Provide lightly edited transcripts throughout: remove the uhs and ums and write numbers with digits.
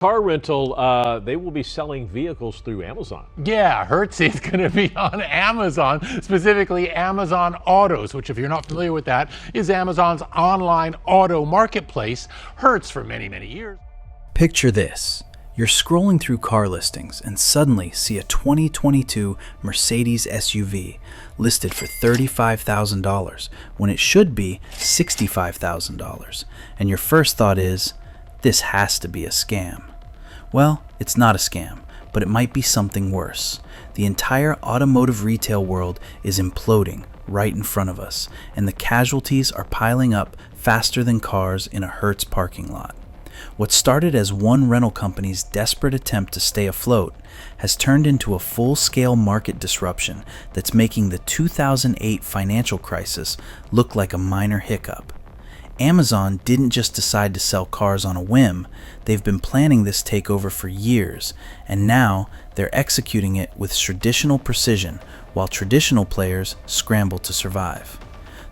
Car rental, they will be selling vehicles through Amazon. Yeah, Hertz is going to be on Amazon, specifically Amazon Autos, which, if you're not familiar with that, is Amazon's online auto marketplace. Hertz for many, many years. Picture this. You're scrolling through car listings and suddenly see a 2022 Mercedes SUV listed for $35,000 when it should be $65,000. And your first thought is, this has to be a scam. Well, it's not a scam, but it might be something worse. The entire automotive retail world is imploding right in front of us, and the casualties are piling up faster than cars in a Hertz parking lot. What started as one rental company's desperate attempt to stay afloat has turned into a full-scale market disruption that's making the 2008 financial crisis look like a minor hiccup. Amazon didn't just decide to sell cars on a whim. They've been planning this takeover for years, and now they're executing it with traditional precision while traditional players scramble to survive.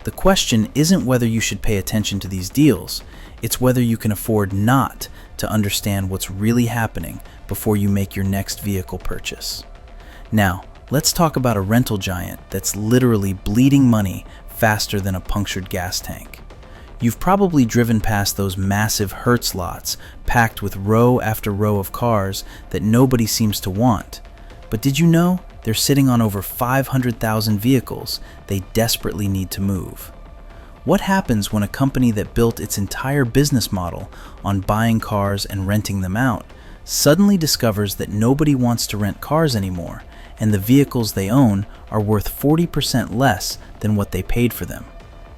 The question isn't whether you should pay attention to these deals, it's whether you can afford not to understand what's really happening before you make your next vehicle purchase. Now, let's talk about a rental giant that's literally bleeding money faster than a punctured gas tank. You've probably driven past those massive Hertz lots packed with row after row of cars that nobody seems to want. But did you know they're sitting on over 500,000 vehicles they desperately need to move? What happens when a company that built its entire business model on buying cars and renting them out suddenly discovers that nobody wants to rent cars anymore, and the vehicles they own are worth 40% less than what they paid for them?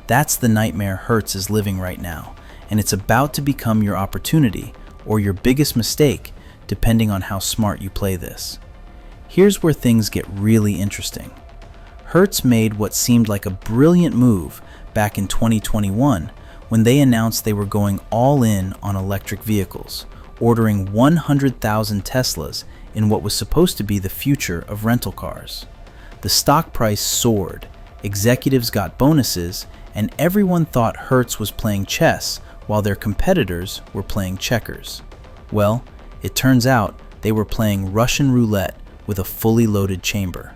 That's the nightmare Hertz is living right now, and it's about to become your opportunity or your biggest mistake, depending on how smart you play this. Here's where things get really interesting. Hertz made what seemed like a brilliant move back in 2021 when they announced they were going all in on electric vehicles, ordering 100,000 Teslas in what was supposed to be the future of rental cars. The stock price soared, executives got bonuses, and everyone thought Hertz was playing chess while their competitors were playing checkers. Well, it turns out they were playing Russian roulette with a fully loaded chamber.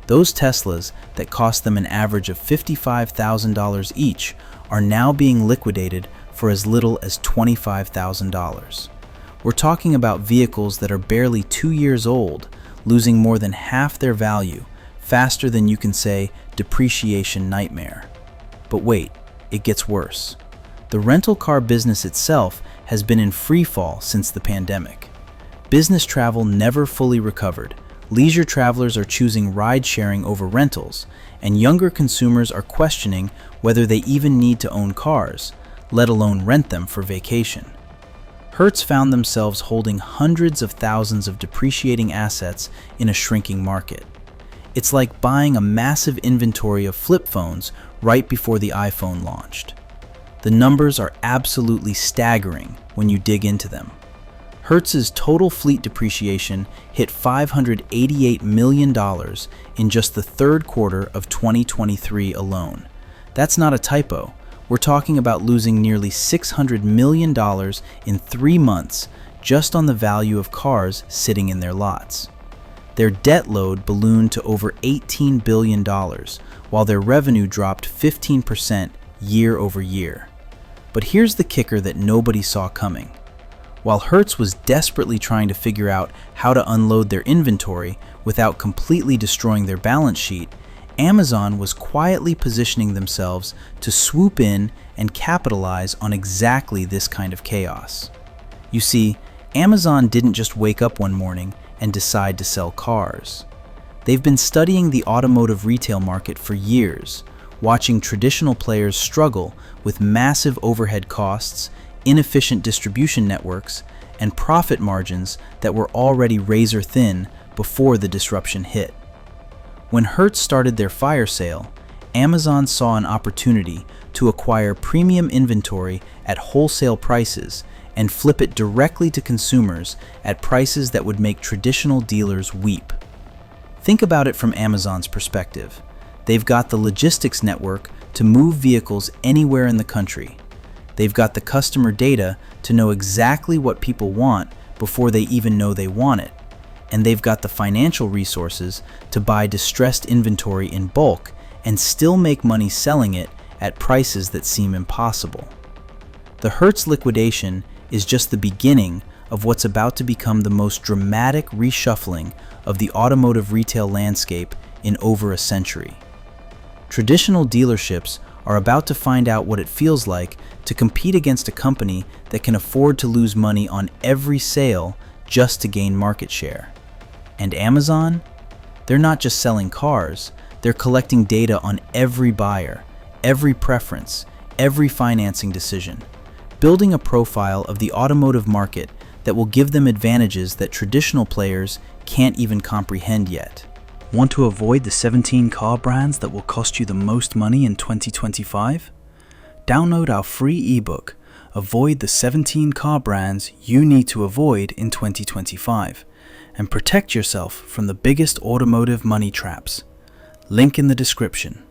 Those Teslas that cost them an average of $55,000 each are now being liquidated for as little as $25,000. We're talking about vehicles that are barely 2 years old, losing more than half their value, faster than you can say depreciation nightmare. But wait, it gets worse. The rental car business itself has been in free fall since the pandemic. Business travel never fully recovered. Leisure travelers are choosing ride-sharing over rentals, and younger consumers are questioning whether they even need to own cars, let alone rent them for vacation. Hertz found themselves holding hundreds of thousands of depreciating assets in a shrinking market. It's like buying a massive inventory of flip phones right before the iPhone launched. The numbers are absolutely staggering when you dig into them. Hertz's total fleet depreciation hit $588 million in just the third quarter of 2023 alone. That's not a typo. We're talking about losing nearly $600 million in 3 months just on the value of cars sitting in their lots. Their debt load ballooned to over $18 billion, while their revenue dropped 15% year over year. But here's the kicker that nobody saw coming. While Hertz was desperately trying to figure out how to unload their inventory without completely destroying their balance sheet, Amazon was quietly positioning themselves to swoop in and capitalize on exactly this kind of chaos. You see, Amazon didn't just wake up one morning and decide to sell cars. They've been studying the automotive retail market for years, watching traditional players struggle with massive overhead costs, inefficient distribution networks, and profit margins that were already razor thin before the disruption hit. When Hertz started their fire sale, Amazon saw an opportunity to acquire premium inventory at wholesale prices and flip it directly to consumers at prices that would make traditional dealers weep. Think about it from Amazon's perspective. They've got the logistics network to move vehicles anywhere in the country. They've got the customer data to know exactly what people want before they even know they want it, and they've got the financial resources to buy distressed inventory in bulk and still make money selling it at prices that seem impossible. The Hertz liquidation is just the beginning of what's about to become the most dramatic reshuffling of the automotive retail landscape in over a century. Traditional dealerships are about to find out what it feels like to compete against a company that can afford to lose money on every sale just to gain market share. And Amazon? They're not just selling cars, they're collecting data on every buyer, every preference, every financing decision, building a profile of the automotive market that will give them advantages that traditional players can't even comprehend yet. Want to avoid the 17 car brands that will cost you the most money in 2025? Download our free ebook, Avoid the 17 Car Brands You Need to Avoid in 2025, and protect yourself from the biggest automotive money traps. Link in the description.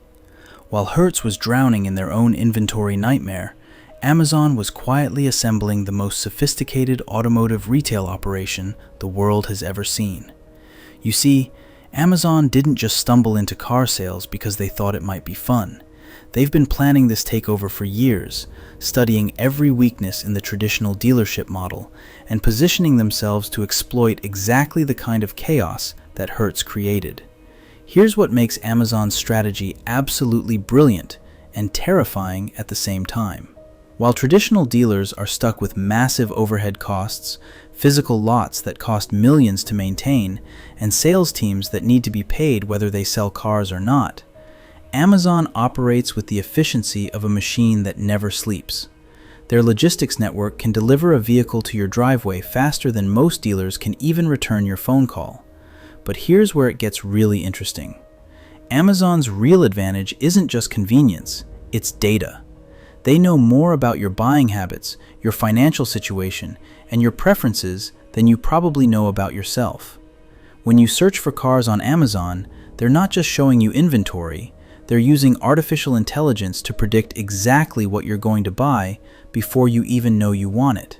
While Hertz was drowning in their own inventory nightmare, Amazon was quietly assembling the most sophisticated automotive retail operation the world has ever seen. You see, Amazon didn't just stumble into car sales because they thought it might be fun. They've been planning this takeover for years, studying every weakness in the traditional dealership model and positioning themselves to exploit exactly the kind of chaos that Hertz created. Here's what makes Amazon's strategy absolutely brilliant and terrifying at the same time. While traditional dealers are stuck with massive overhead costs, physical lots that cost millions to maintain, and sales teams that need to be paid whether they sell cars or not, Amazon operates with the efficiency of a machine that never sleeps. Their logistics network can deliver a vehicle to your driveway faster than most dealers can even return your phone call. But here's where it gets really interesting. Amazon's real advantage isn't just convenience, it's data. They know more about your buying habits, your financial situation, and your preferences than you probably know about yourself. When you search for cars on Amazon, they're not just showing you inventory, they're using artificial intelligence to predict exactly what you're going to buy before you even know you want it.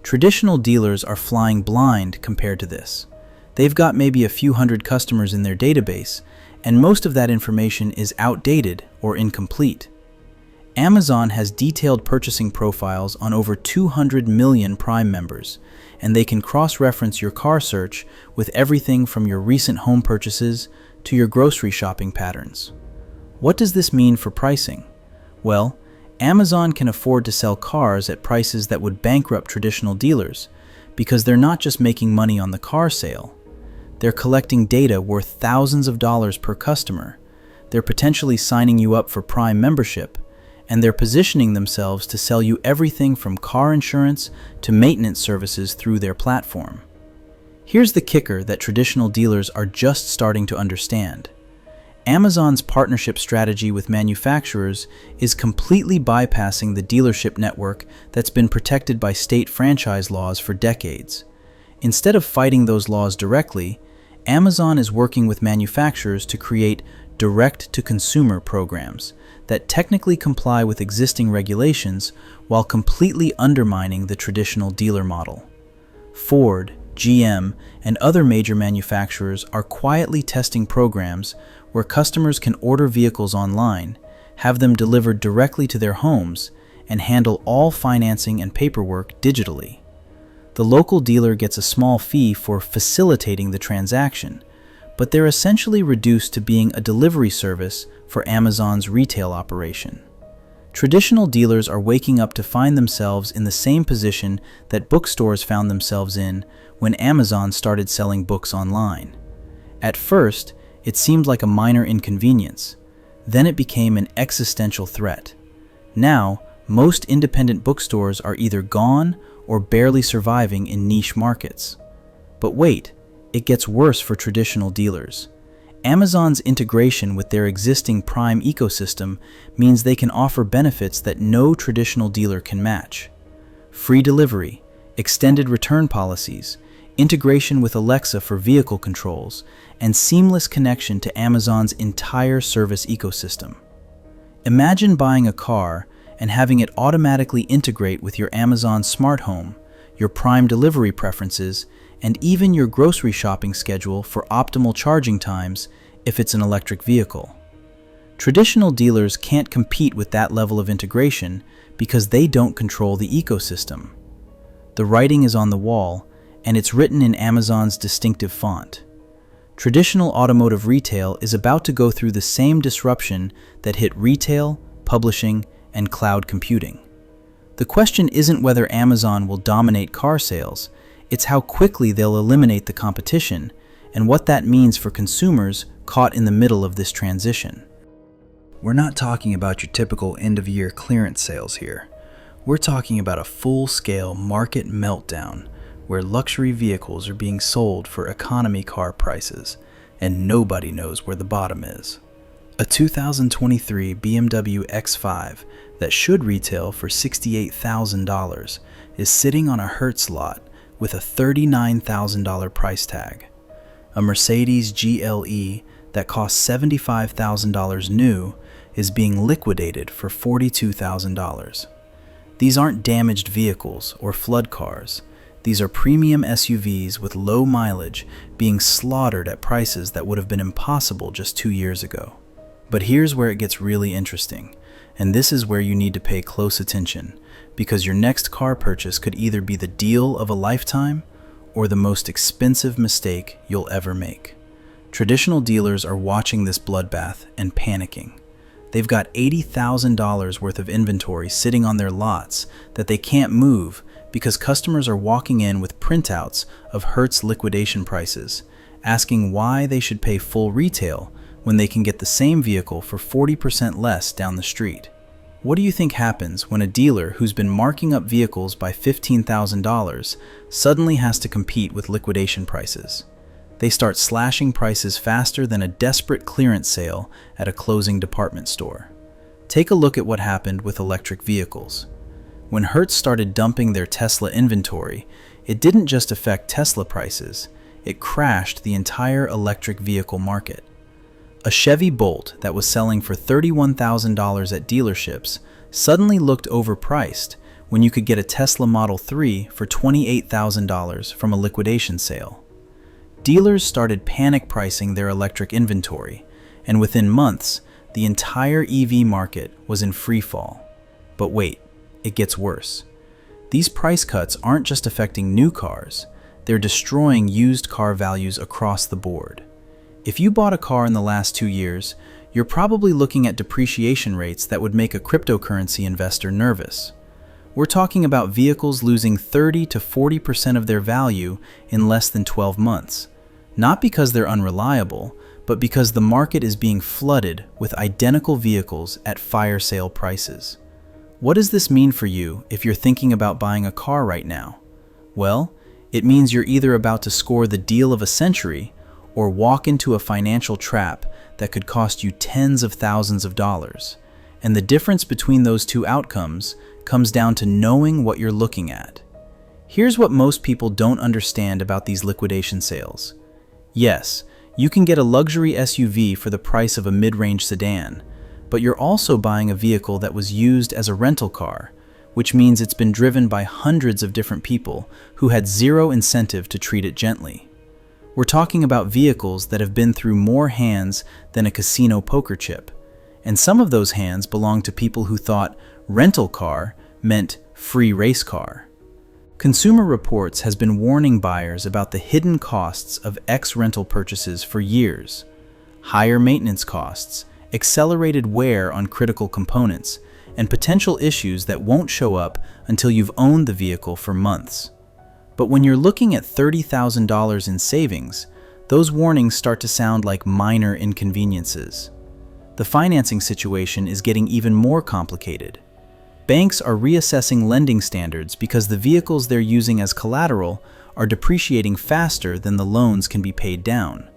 Traditional dealers are flying blind compared to this. They've got maybe a few hundred customers in their database, and most of that information is outdated or incomplete. Amazon has detailed purchasing profiles on over 200 million Prime members, and they can cross-reference your car search with everything from your recent home purchases to your grocery shopping patterns. What does this mean for pricing? Well, Amazon can afford to sell cars at prices that would bankrupt traditional dealers, because they're not just making money on the car sale. They're collecting data worth thousands of dollars per customer. They're potentially signing you up for Prime membership, and they're positioning themselves to sell you everything from car insurance to maintenance services through their platform. Here's the kicker that traditional dealers are just starting to understand. Amazon's partnership strategy with manufacturers is completely bypassing the dealership network that's been protected by state franchise laws for decades. Instead of fighting those laws directly, Amazon is working with manufacturers to create direct-to-consumer programs that technically comply with existing regulations while completely undermining the traditional dealer model. Ford, GM, and other major manufacturers are quietly testing programs where customers can order vehicles online, have them delivered directly to their homes, and handle all financing and paperwork digitally. The local dealer gets a small fee for facilitating the transaction, but they're essentially reduced to being a delivery service for Amazon's retail operation. Traditional dealers are waking up to find themselves in the same position that bookstores found themselves in when Amazon started selling books online. At first, it seemed like a minor inconvenience. Then it became an existential threat. Now, most independent bookstores are either gone or barely surviving in niche markets. But wait, it gets worse for traditional dealers. Amazon's integration with their existing Prime ecosystem means they can offer benefits that no traditional dealer can match. Free delivery, extended return policies, integration with Alexa for vehicle controls, and seamless connection to Amazon's entire service ecosystem. Imagine buying a car and having it automatically integrate with your Amazon smart home, your prime delivery preferences, and even your grocery shopping schedule for optimal charging times if it's an electric vehicle. Traditional dealers can't compete with that level of integration because they don't control the ecosystem. The writing is on the wall, and it's written in Amazon's distinctive font. Traditional automotive retail is about to go through the same disruption that hit retail, publishing, and cloud computing. The question isn't whether Amazon will dominate car sales, it's how quickly they'll eliminate the competition and what that means for consumers caught in the middle of this transition. We're not talking about your typical end-of-year clearance sales here. We're talking about a full-scale market meltdown where luxury vehicles are being sold for economy car prices, and nobody knows where the bottom is. A 2023 BMW X5 that should retail for $68,000 is sitting on a Hertz lot with a $39,000 price tag. A Mercedes GLE that costs $75,000 new is being liquidated for $42,000. These aren't damaged vehicles or flood cars. These are premium SUVs with low mileage being slaughtered at prices that would have been impossible just 2 years ago. But here's where it gets really interesting, and this is where you need to pay close attention, because your next car purchase could either be the deal of a lifetime or the most expensive mistake you'll ever make. Traditional dealers are watching this bloodbath and panicking. They've got $80,000 worth of inventory sitting on their lots that they can't move because customers are walking in with printouts of Hertz liquidation prices, asking why they should pay full retail when they can get the same vehicle for 40% less down the street. What do you think happens when a dealer who's been marking up vehicles by $15,000 suddenly has to compete with liquidation prices? They start slashing prices faster than a desperate clearance sale at a closing department store. Take a look at what happened with electric vehicles. When Hertz started dumping their Tesla inventory, it didn't just affect Tesla prices, it crashed the entire electric vehicle market. A Chevy Bolt that was selling for $31,000 at dealerships suddenly looked overpriced when you could get a Tesla Model 3 for $28,000 from a liquidation sale. Dealers started panic pricing their electric inventory, and within months, the entire EV market was in free fall. But wait, it gets worse. These price cuts aren't just affecting new cars, they're destroying used car values across the board. If you bought a car in the last 2 years, you're probably looking at depreciation rates that would make a cryptocurrency investor nervous. We're talking about vehicles losing 30 to 40% of their value in less than 12 months. Not because they're unreliable, but because the market is being flooded with identical vehicles at fire sale prices. What does this mean for you if you're thinking about buying a car right now? Well, it means you're either about to score the deal of a century or walk into a financial trap that could cost you tens of thousands of dollars. And the difference between those two outcomes comes down to knowing what you're looking at. Here's what most people don't understand about these liquidation sales. Yes, you can get a luxury SUV for the price of a mid-range sedan, but you're also buying a vehicle that was used as a rental car, which means it's been driven by hundreds of different people who had zero incentive to treat it gently. We're talking about vehicles that have been through more hands than a casino poker chip, and some of those hands belong to people who thought rental car meant free race car. Consumer Reports has been warning buyers about the hidden costs of ex-rental purchases for years. Higher maintenance costs, accelerated wear on critical components, and potential issues that won't show up until you've owned the vehicle for months. But when you're looking at $30,000 in savings, those warnings start to sound like minor inconveniences. The financing situation is getting even more complicated. Banks are reassessing lending standards because the vehicles they're using as collateral are depreciating faster than the loans can be paid down.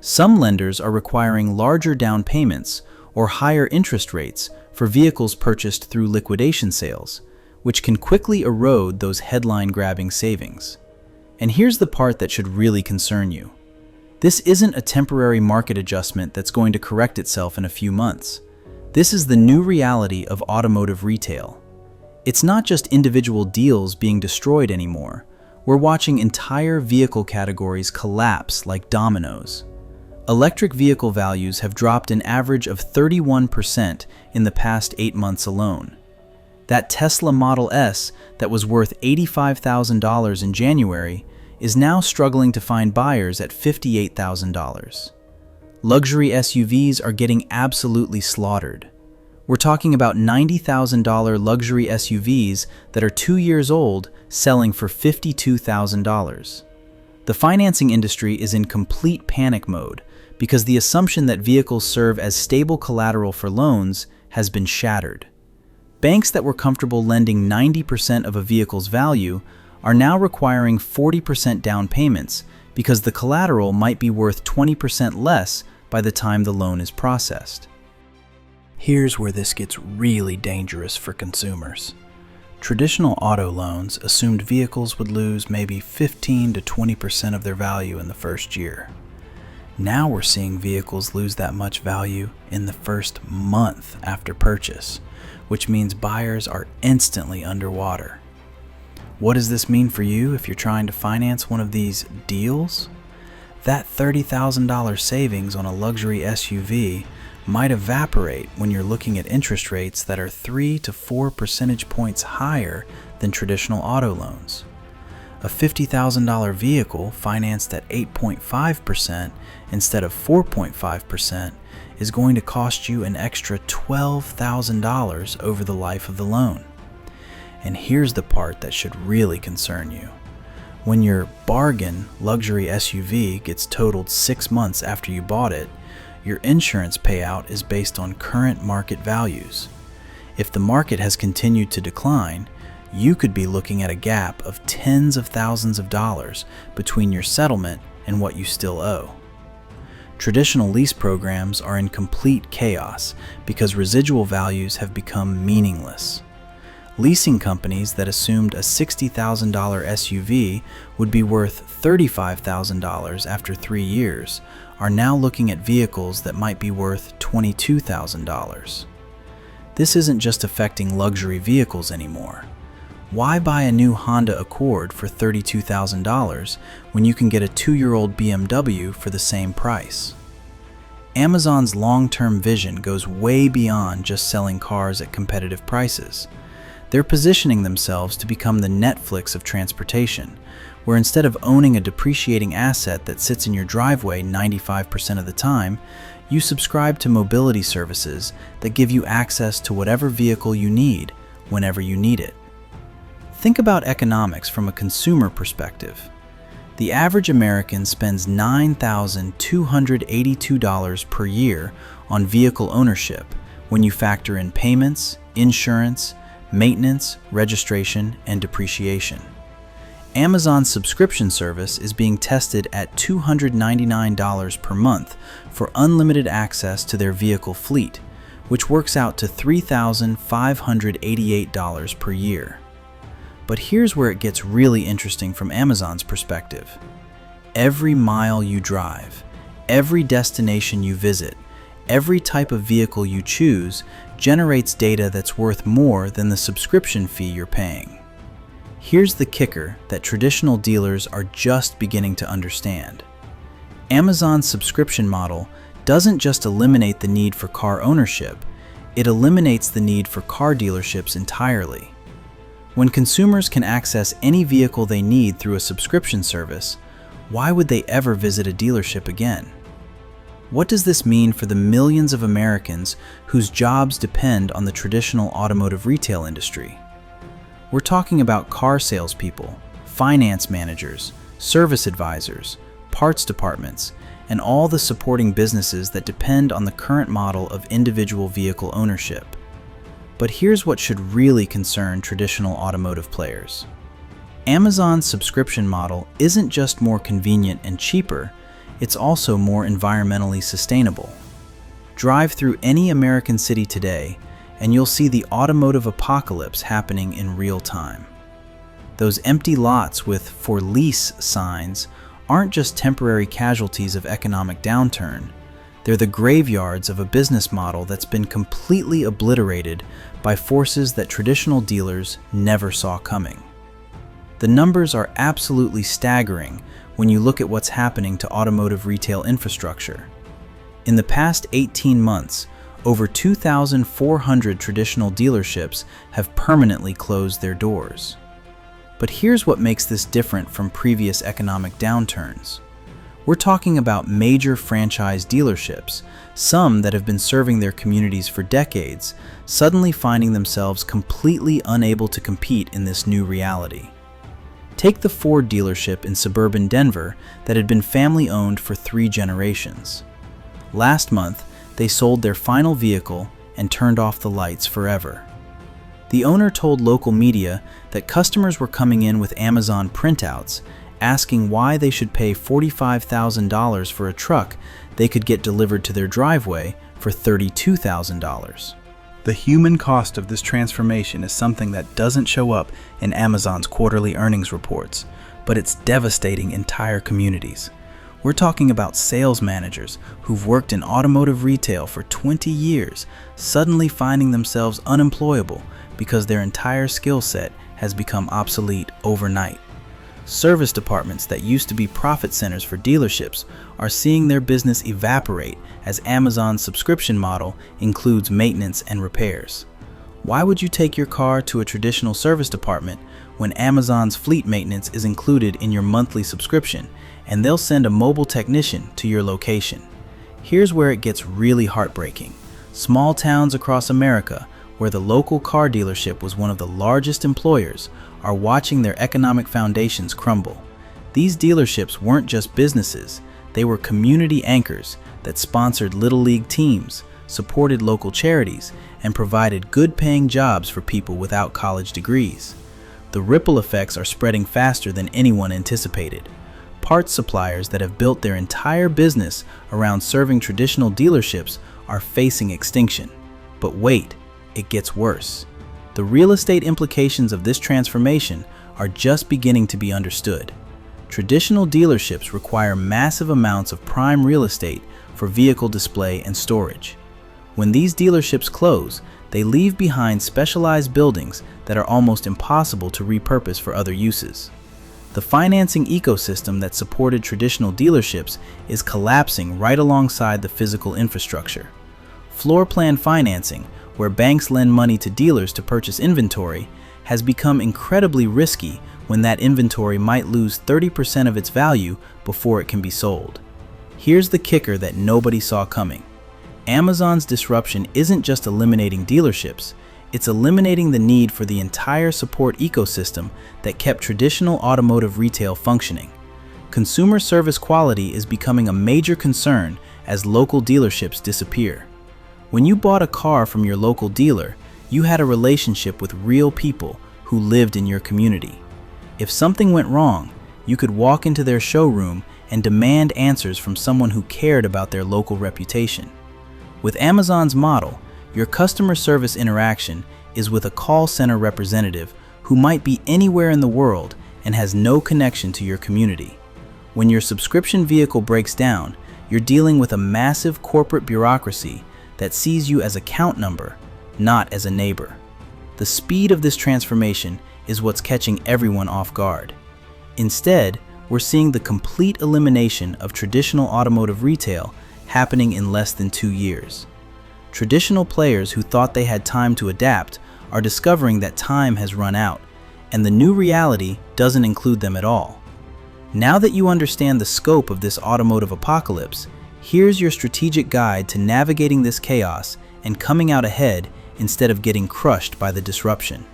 Some lenders are requiring larger down payments or higher interest rates for vehicles purchased through liquidation sales, which can quickly erode those headline-grabbing savings. And here's the part that should really concern you. This isn't a temporary market adjustment that's going to correct itself in a few months. This is the new reality of automotive retail. It's not just individual deals being destroyed anymore. We're watching entire vehicle categories collapse like dominoes. Electric vehicle values have dropped an average of 31% in the past 8 months alone. That Tesla Model S that was worth $85,000 in January is now struggling to find buyers at $58,000. Luxury SUVs are getting absolutely slaughtered. We're talking about $90,000 luxury SUVs that are 2 years old selling for $52,000. The financing industry is in complete panic mode because the assumption that vehicles serve as stable collateral for loans has been shattered. Banks that were comfortable lending 90% of a vehicle's value are now requiring 40% down payments because the collateral might be worth 20% less by the time the loan is processed. Here's where this gets really dangerous for consumers. Traditional auto loans assumed vehicles would lose maybe 15 to 20% of their value in the first year. Now we're seeing vehicles lose that much value in the first month after purchase, which means buyers are instantly underwater. What does this mean for you if you're trying to finance one of these deals? That $30,000 savings on a luxury SUV might evaporate when you're looking at interest rates that are 3 to 4 percentage points higher than traditional auto loans. A $50,000 vehicle financed at 8.5% instead of 4.5% is going to cost you an extra $12,000 over the life of the loan. And here's the part that should really concern you. When your bargain luxury SUV gets totaled 6 months after you bought it, your insurance payout is based on current market values. If the market has continued to decline, you could be looking at a gap of tens of thousands of dollars between your settlement and what you still owe. Traditional lease programs are in complete chaos because residual values have become meaningless. Leasing companies that assumed a $60,000 SUV would be worth $35,000 after 3 years are now looking at vehicles that might be worth $22,000. This isn't just affecting luxury vehicles anymore. Why buy a new Honda Accord for $32,000 when you can get a 2-year-old BMW for the same price? Amazon's long-term vision goes way beyond just selling cars at competitive prices. They're positioning themselves to become the Netflix of transportation, where instead of owning a depreciating asset that sits in your driveway 95% of the time, you subscribe to mobility services that give you access to whatever vehicle you need whenever you need it. Think about economics from a consumer perspective. The average American spends $9,282 per year on vehicle ownership when you factor in payments, insurance, maintenance, registration, and depreciation. Amazon's subscription service is being tested at $299 per month for unlimited access to their vehicle fleet, which works out to $3,588 per year. But here's where it gets really interesting from Amazon's perspective. Every mile you drive, every destination you visit, every type of vehicle you choose generates data that's worth more than the subscription fee you're paying. Here's the kicker that traditional dealers are just beginning to understand. Amazon's subscription model doesn't just eliminate the need for car ownership, it eliminates the need for car dealerships entirely. When consumers can access any vehicle they need through a subscription service, why would they ever visit a dealership again? What does this mean for the millions of Americans whose jobs depend on the traditional automotive retail industry? We're talking about car salespeople, finance managers, service advisors, parts departments, and all the supporting businesses that depend on the current model of individual vehicle ownership. But here's what should really concern traditional automotive players. Amazon's subscription model isn't just more convenient and cheaper, it's also more environmentally sustainable. Drive through any American city today, and you'll see the automotive apocalypse happening in real time. Those empty lots with "for lease" signs aren't just temporary casualties of economic downturn, They're the graveyards of a business model that's been completely obliterated by forces that traditional dealers never saw coming. The numbers are absolutely staggering when you look at what's happening to automotive retail infrastructure. In the past 18 months, over 2,400 traditional dealerships have permanently closed their doors. But here's what makes this different from previous economic downturns. We're talking about major franchise dealerships, some that have been serving their communities for decades, suddenly finding themselves completely unable to compete in this new reality. Take the Ford dealership in suburban Denver that had been family-owned for 3 generations. Last month, they sold their final vehicle and turned off the lights forever. The owner told local media that customers were coming in with Amazon printouts, asking why they should pay $45,000 for a truck they could get delivered to their driveway for $32,000. The human cost of this transformation is something that doesn't show up in Amazon's quarterly earnings reports, but it's devastating entire communities. We're talking about sales managers who've worked in automotive retail for 20 years, suddenly finding themselves unemployable because their entire skill set has become obsolete overnight. Service departments that used to be profit centers for dealerships are seeing their business evaporate as Amazon's subscription model includes maintenance and repairs. Why would you take your car to a traditional service department when Amazon's fleet maintenance is included in your monthly subscription and they'll send a mobile technician to your location? Here's where it gets really heartbreaking. Small towns across America, where the local car dealership was one of the largest employers, are watching their economic foundations crumble. These dealerships weren't just businesses, they were community anchors that sponsored Little League teams, supported local charities, and provided good-paying jobs for people without college degrees. The ripple effects are spreading faster than anyone anticipated. Parts suppliers that have built their entire business around serving traditional dealerships are facing extinction. But wait, it gets worse. The real estate implications of this transformation are just beginning to be understood. Traditional dealerships require massive amounts of prime real estate for vehicle display and storage. When these dealerships close, they leave behind specialized buildings that are almost impossible to repurpose for other uses. The financing ecosystem that supported traditional dealerships is collapsing right alongside the physical infrastructure. Floor plan financing, where banks lend money to dealers to purchase inventory, has become incredibly risky when that inventory might lose 30% of its value before it can be sold. Here's the kicker that nobody saw coming. Amazon's disruption isn't just eliminating dealerships, it's eliminating the need for the entire support ecosystem that kept traditional automotive retail functioning. Consumer service quality is becoming a major concern as local dealerships disappear. When you bought a car from your local dealer, you had a relationship with real people who lived in your community. If something went wrong, you could walk into their showroom and demand answers from someone who cared about their local reputation. With Amazon's model, your customer service interaction is with a call center representative who might be anywhere in the world and has no connection to your community. When your subscription vehicle breaks down, you're dealing with a massive corporate bureaucracy that sees you as a count number, not as a neighbor. The speed of this transformation is what's catching everyone off guard. Instead, we're seeing the complete elimination of traditional automotive retail happening in less than 2 years. Traditional players who thought they had time to adapt are discovering that time has run out, and the new reality doesn't include them at all. Now that you understand the scope of this automotive apocalypse, here's your strategic guide to navigating this chaos and coming out ahead instead of getting crushed by the disruption.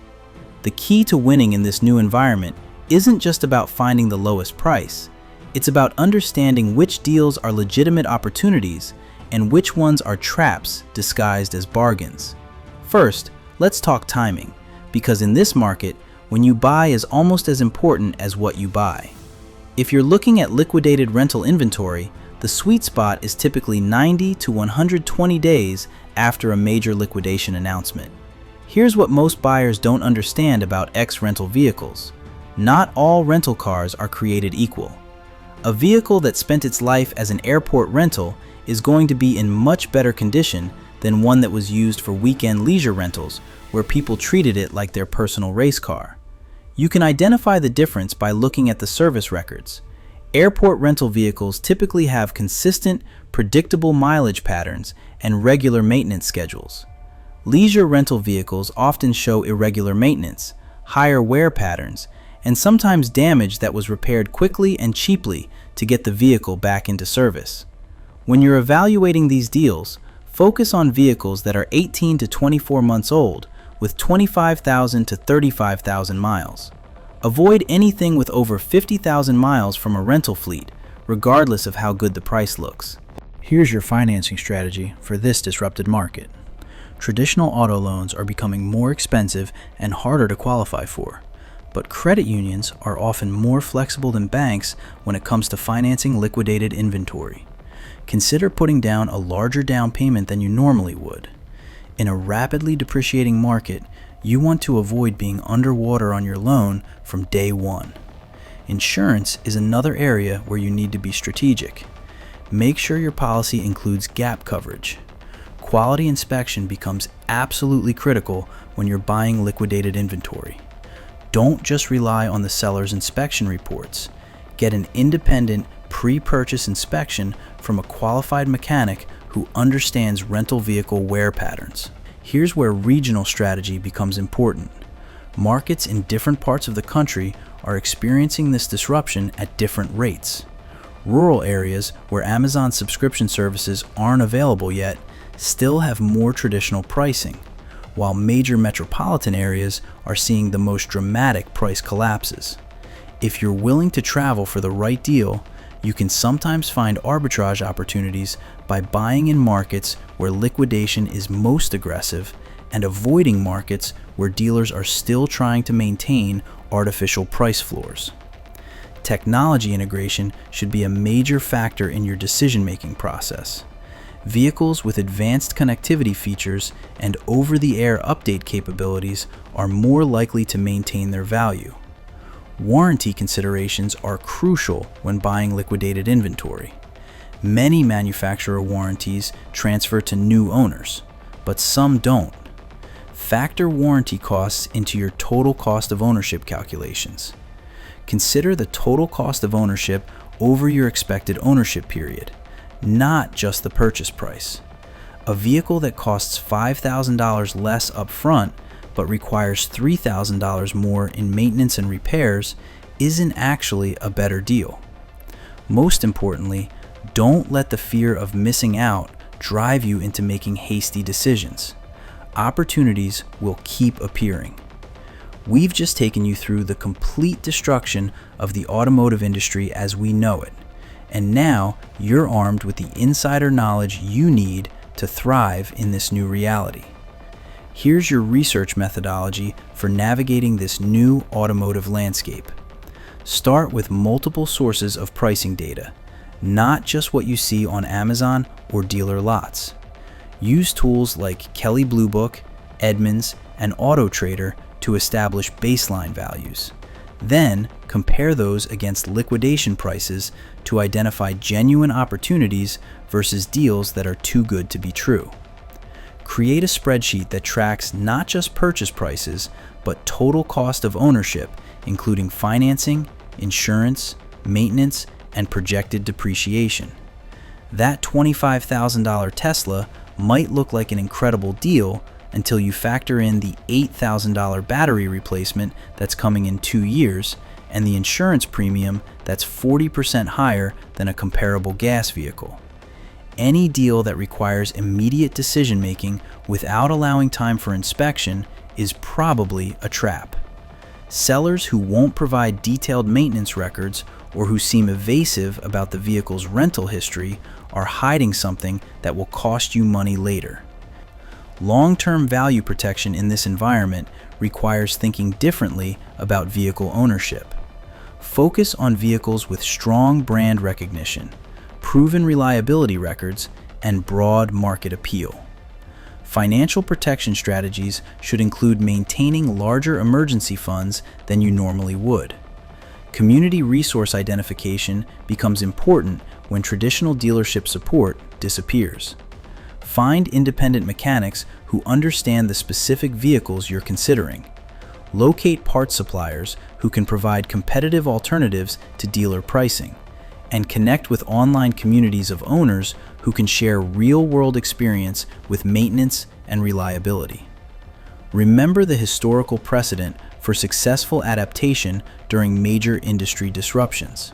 The key to winning in this new environment isn't just about finding the lowest price. It's about understanding which deals are legitimate opportunities and which ones are traps disguised as bargains. First, let's talk timing, because in this market, when you buy is almost as important as what you buy. If you're looking at liquidated rental inventory, the sweet spot is typically 90 to 120 days after a major liquidation announcement. Here's what most buyers don't understand about ex-rental vehicles. Not all rental cars are created equal. A vehicle that spent its life as an airport rental is going to be in much better condition than one that was used for weekend leisure rentals, where people treated it like their personal race car. You can identify the difference by looking at the service records. Airport rental vehicles typically have consistent, predictable mileage patterns and regular maintenance schedules. Leisure rental vehicles often show irregular maintenance, higher wear patterns, and sometimes damage that was repaired quickly and cheaply to get the vehicle back into service. When you're evaluating these deals, focus on vehicles that are 18 to 24 months old with 25,000 to 35,000 miles. Avoid anything with over 50,000 miles from a rental fleet, regardless of how good the price looks. Here's your financing strategy for this disrupted market. Traditional auto loans are becoming more expensive and harder to qualify for, but credit unions are often more flexible than banks when it comes to financing liquidated inventory. Consider putting down a larger down payment than you normally would. In a rapidly depreciating market, you want to avoid being underwater on your loan from day one. Insurance is another area where you need to be strategic. Make sure your policy includes gap coverage. Quality inspection becomes absolutely critical when you're buying liquidated inventory. Don't just rely on the seller's inspection reports. Get an independent pre-purchase inspection from a qualified mechanic who understands rental vehicle wear patterns. Here's where regional strategy becomes important. Markets in different parts of the country are experiencing this disruption at different rates. Rural areas where Amazon subscription services aren't available yet still have more traditional pricing, while major metropolitan areas are seeing the most dramatic price collapses. If you're willing to travel for the right deal, you can sometimes find arbitrage opportunities by buying in markets where liquidation is most aggressive and avoiding markets where dealers are still trying to maintain artificial price floors. Technology integration should be a major factor in your decision-making process. Vehicles with advanced connectivity features and over-the-air update capabilities are more likely to maintain their value. Warranty considerations are crucial when buying liquidated inventory. Many manufacturer warranties transfer to new owners, but some don't. Factor warranty costs into your total cost of ownership calculations. Consider the total cost of ownership over your expected ownership period, not just the purchase price. A vehicle that costs $5,000 less upfront but requires $3,000 more in maintenance and repairs isn't actually a better deal. Most importantly, don't let the fear of missing out drive you into making hasty decisions. Opportunities will keep appearing. We've just taken you through the complete destruction of the automotive industry as we know it, and now you're armed with the insider knowledge you need to thrive in this new reality. Here's your research methodology for navigating this new automotive landscape. Start with multiple sources of pricing data, not just what you see on Amazon or dealer lots. Use tools like Kelley Blue Book, Edmunds, and AutoTrader to establish baseline values. Then compare those against liquidation prices to identify genuine opportunities versus deals that are too good to be true. Create a spreadsheet that tracks not just purchase prices, but total cost of ownership, including financing, insurance, maintenance, and projected depreciation. That $25,000 Tesla might look like an incredible deal until you factor in the $8,000 battery replacement that's coming in 2 years and the insurance premium that's 40% higher than a comparable gas vehicle. Any deal that requires immediate decision-making without allowing time for inspection is probably a trap. Sellers who won't provide detailed maintenance records or who seem evasive about the vehicle's rental history are hiding something that will cost you money later. Long-term value protection in this environment requires thinking differently about vehicle ownership. Focus on vehicles with strong brand recognition, proven reliability records, and broad market appeal. Financial protection strategies should include maintaining larger emergency funds than you normally would. Community resource identification becomes important when traditional dealership support disappears. Find independent mechanics who understand the specific vehicles you're considering. Locate parts suppliers who can provide competitive alternatives to dealer pricing, and connect with online communities of owners who can share real-world experience with maintenance and reliability. Remember the historical precedent for successful adaptation during major industry disruptions.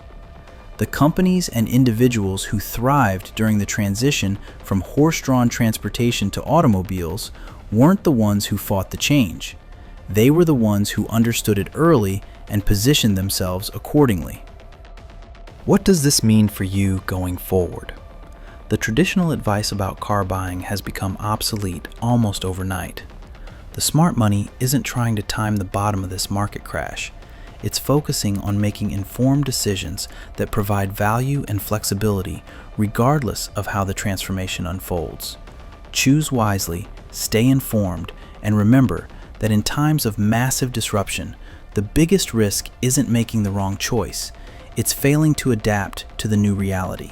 The companies and individuals who thrived during the transition from horse-drawn transportation to automobiles weren't the ones who fought the change. They were the ones who understood it early and positioned themselves accordingly. What does this mean for you going forward? The traditional advice about car buying has become obsolete almost overnight. The smart money isn't trying to time the bottom of this market crash. It's focusing on making informed decisions that provide value and flexibility regardless of how the transformation unfolds. Choose wisely, stay informed, and remember that in times of massive disruption, the biggest risk isn't making the wrong choice. It's failing to adapt to the new reality.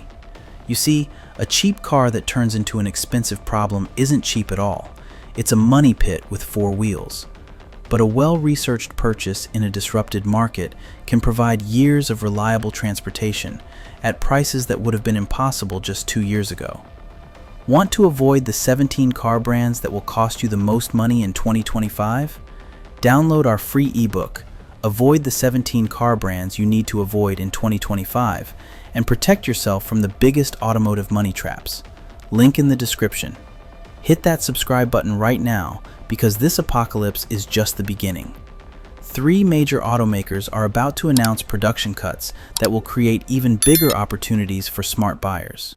You see, a cheap car that turns into an expensive problem isn't cheap at all. It's a money pit with 4 wheels. But a well-researched purchase in a disrupted market can provide years of reliable transportation at prices that would have been impossible just 2 years ago. Want to avoid the 17 car brands that will cost you the most money in 2025? Download our free ebook, Avoid the 17 Car Brands You Need to Avoid in 2025, and protect yourself from the biggest automotive money traps. Link in the description. Hit that subscribe button right now because this apocalypse is just the beginning. 3 major automakers are about to announce production cuts that will create even bigger opportunities for smart buyers.